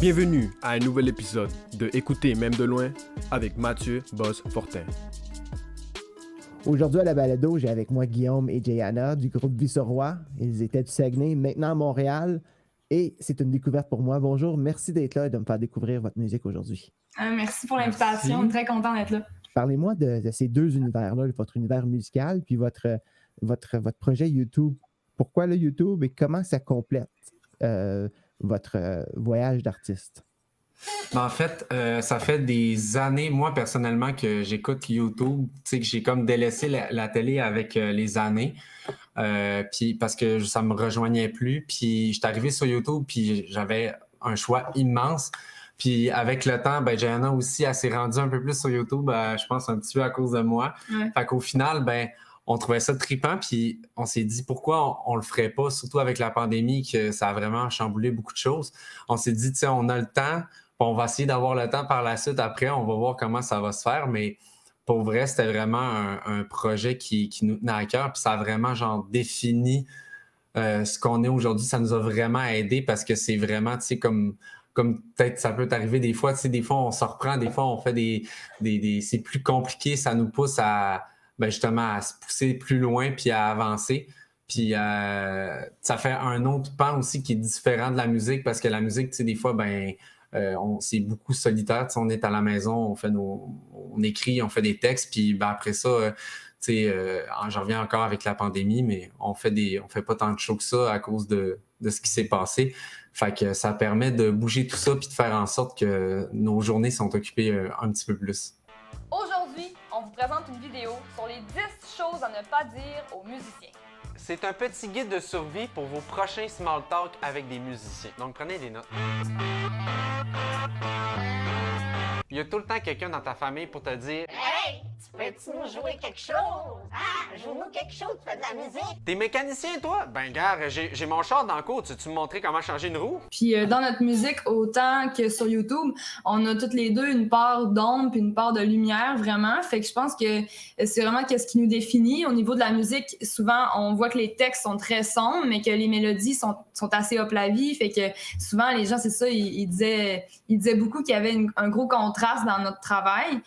Bienvenue à un nouvel épisode de Écouter même de loin avec Mathieu Boss-Fortin. Aujourd'hui à la balado, j'ai avec moi Guillaume et Jayana du groupe Visoroy. Ils étaient du Saguenay, maintenant à Montréal. Et c'est une découverte pour moi. Bonjour, merci d'être là et de me faire découvrir votre musique aujourd'hui. Merci pour l'invitation, Merci. très content d'être là. Parlez-moi de ces deux univers-là, votre univers musical puis votre projet YouTube. Pourquoi le YouTube et comment ça complète votre voyage d'artiste? En fait, ça fait des années, moi, personnellement, que j'écoute YouTube. Tu sais, que j'ai comme délaissé la télé avec les années. Puis parce que ça me rejoignait plus. Puis j'étais arrivé sur YouTube, puis j'avais un choix immense. Puis avec le temps, ben Jayana aussi, elle s'est rendue un peu plus sur YouTube, je pense un petit peu à cause de moi. Ouais. Fait qu'au final, ben on trouvait ça trippant, puis on s'est dit pourquoi on le ferait pas, surtout avec la pandémie, que ça a vraiment chamboulé beaucoup de choses. On s'est dit, tu sais, on a le temps, puis on va essayer d'avoir le temps par la suite. Après, on va voir comment ça va se faire, mais pour vrai, c'était vraiment un projet qui nous tenait à cœur, puis ça a vraiment genre défini ce qu'on est aujourd'hui. Ça nous a vraiment aidé parce que c'est vraiment, tu sais, comme peut-être ça peut t'arriver des fois, tu sais, des fois on se reprend, des fois on fait des c'est plus compliqué, ça nous pousse à, ben justement, à se pousser plus loin puis à avancer. Puis ça fait un autre pan aussi qui est différent de la musique parce que la musique, tu sais, des fois, ben c'est beaucoup solitaire. Tu sais, on est à la maison, on écrit, on fait des textes, puis ben, après ça, tu sais, j'en reviens encore avec la pandémie, mais on fait pas tant de shows que ça à cause de ce qui s'est passé. Fait que ça permet de bouger tout ça puis de faire en sorte que nos journées sont occupées un petit peu plus. Aujourd'hui, on vous présente une vidéo sur les 10 choses à ne pas dire aux musiciens. C'est un petit guide de survie pour vos prochains small talk avec des musiciens. Donc prenez des notes. Il y a tout le temps quelqu'un dans ta famille pour te dire Hey, tu peux-tu nous jouer quelque chose? Ah, joue-nous quelque chose, tu fais de la musique. « T'es mécanicien, toi? Ben, gars, j'ai mon char dans le cours. Tu me montrer comment changer une roue? » Puis dans notre musique, autant que sur YouTube, on a toutes les deux une part d'ombre puis une part de lumière, vraiment. Fait que je pense que c'est vraiment ce qui nous définit. Au niveau de la musique, souvent, on voit que les textes sont très sombres, mais que les mélodies sont assez up la vie. Fait que souvent, les gens, c'est ça, ils disaient beaucoup qu'il y avait un gros contraste dans notre travail.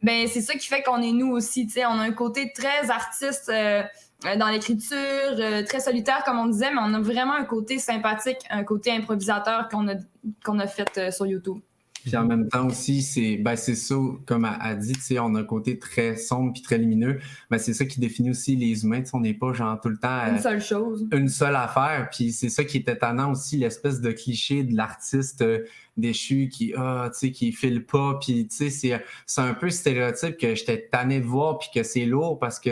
Ben c'est ça qui fait qu'on est nous aussi, tu sais. On a un côté très artiste dans l'écriture, très solitaire, comme on disait, mais on a vraiment un côté sympathique, un côté improvisateur qu'on a fait sur YouTube. Puis en même temps aussi, c'est ça, comme elle dit, tu sais, on a un côté très sombre puis très lumineux. Ben c'est ça qui définit aussi les humains. Tu sais, on n'est pas genre tout le temps Une seule chose. Une seule affaire. Puis c'est ça qui est étonnant aussi, l'espèce de cliché de l'artiste déchu qui file pas. Puis tu sais, c'est un peu stéréotype que j'étais tanné de voir puis que c'est lourd parce que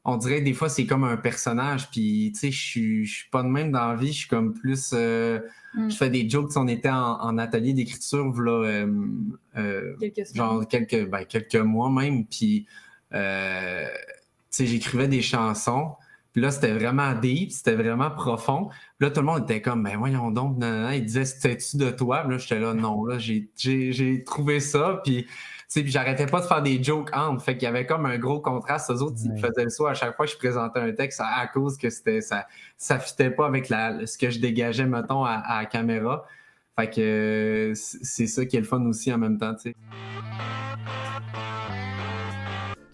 on dirait des fois c'est comme un personnage, puis tu sais, je suis pas de même dans la vie, je suis comme plus je fais des jokes. On était en atelier d'écriture là, quelques mois même, puis tu sais, j'écrivais des chansons, puis là c'était vraiment deep, c'était vraiment profond, puis là tout le monde était comme ben voyons donc, non. Il disait c'était-tu de toi? Puis là j'étais là non, là j'ai trouvé ça, puis puis j'arrêtais pas de faire des jokes entre. Fait qu'il y avait comme un gros contraste. Eux autres, ils faisaient le saut à chaque fois que je présentais un texte à cause que ça fitait pas avec ce que je dégageais, mettons, à la caméra. Fait que c'est ça qui est le fun aussi en même temps, tu sais. Tu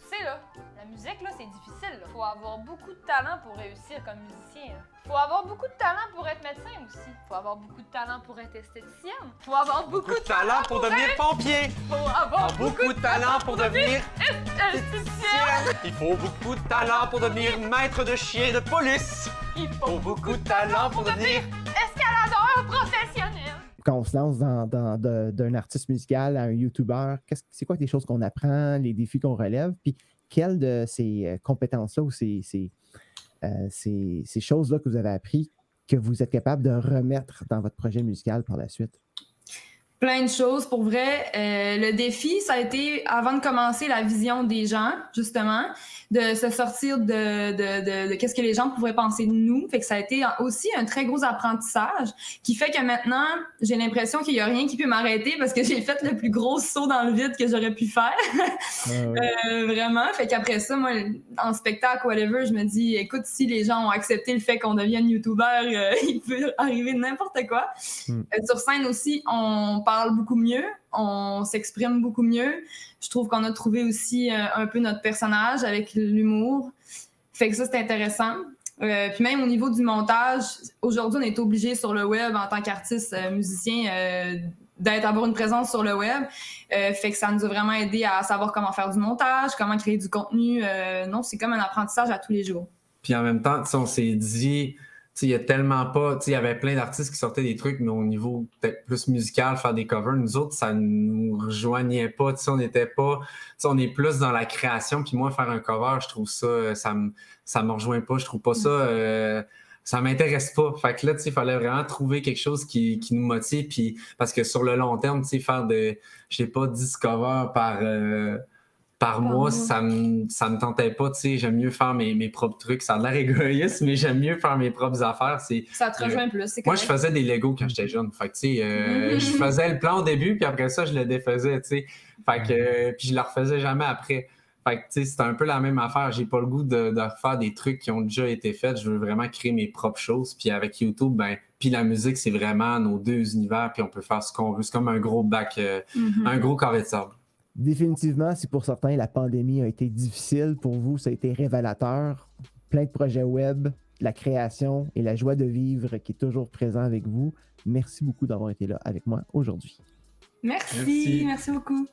sais, là, la musique, là, c'est difficile. Il faut avoir beaucoup de talent pour réussir comme musicien. Il faut avoir beaucoup de talent pour être médecin aussi. Il faut avoir beaucoup de talent pour être esthéticienne. Il faut avoir beaucoup de talent pour devenir pompier! faut avoir Beaucoup de talent pour devenir esthéticienne. Il faut beaucoup de talent pour devenir maître de chien de police! Il Faut beaucoup de talent pour devenir escaladeur professionnel. Quand on se lance d'un artiste musical à un YouTuber, c'est quoi les choses qu'on apprend, les défis qu'on relève, puis quelles de ces compétences-là ou ces choses-là que vous avez appris que vous êtes capable de remettre dans votre projet musical par la suite? Plein de choses, pour vrai. Le défi, ça a été, avant de commencer, la vision des gens, justement, de se sortir de qu'est-ce que les gens pourraient penser de nous. Fait que ça a été aussi un très gros apprentissage qui fait que maintenant, j'ai l'impression qu'il y a rien qui peut m'arrêter parce que j'ai fait le plus gros saut dans le vide que j'aurais pu faire. Vraiment. Fait qu'après ça, moi, en spectacle, whatever, je me dis, écoute, si les gens ont accepté le fait qu'on devienne YouTuber, il peut arriver n'importe quoi. Sur scène aussi, on parle beaucoup mieux, on s'exprime beaucoup mieux. Je trouve qu'on a trouvé aussi un peu notre personnage avec l'humour. Fait que ça, c'est intéressant. Puis même au niveau du montage, aujourd'hui, on est obligé sur le web, en tant qu'artiste musicien, d'avoir une présence sur le web. Fait que ça nous a vraiment aidé à savoir comment faire du montage, comment créer du contenu. Non, c'est comme un apprentissage à tous les jours. Puis en même temps, on s'est dit, il y a tellement pas, il y avait plein d'artistes qui sortaient des trucs, mais au niveau peut-être plus musical, faire des covers, nous autres, ça nous rejoignait pas. On n'était pas, on est plus dans la création. Puis moi, faire un cover, je trouve ça me rejoint pas. Je trouve pas ça m'intéresse pas. Fait que là, il fallait vraiment trouver quelque chose qui nous motive. Puis, parce que sur le long terme, faire je sais pas, 10 covers par mois, ça me tentait pas. J'aime mieux faire mes propres trucs. Ça a l'air égoïste, mais j'aime mieux faire mes propres affaires. Ça te rejoint plus. Moi, je faisais des Legos quand j'étais jeune. Fait que, je faisais le plan au début, puis après ça, je le défaisais. Fait que, puis je le refaisais jamais après. Fait que, c'était un peu la même affaire. J'ai pas le goût de refaire des trucs qui ont déjà été faits. Je veux vraiment créer mes propres choses. Puis avec YouTube, puis la musique, c'est vraiment nos deux univers, puis on peut faire ce qu'on veut. C'est comme un gros bac, un gros carré de sable. Définitivement, si pour certains, la pandémie a été difficile, pour vous, ça a été révélateur. Plein de projets web, la création et la joie de vivre qui est toujours présent avec vous. Merci beaucoup d'avoir été là avec moi aujourd'hui. Merci beaucoup.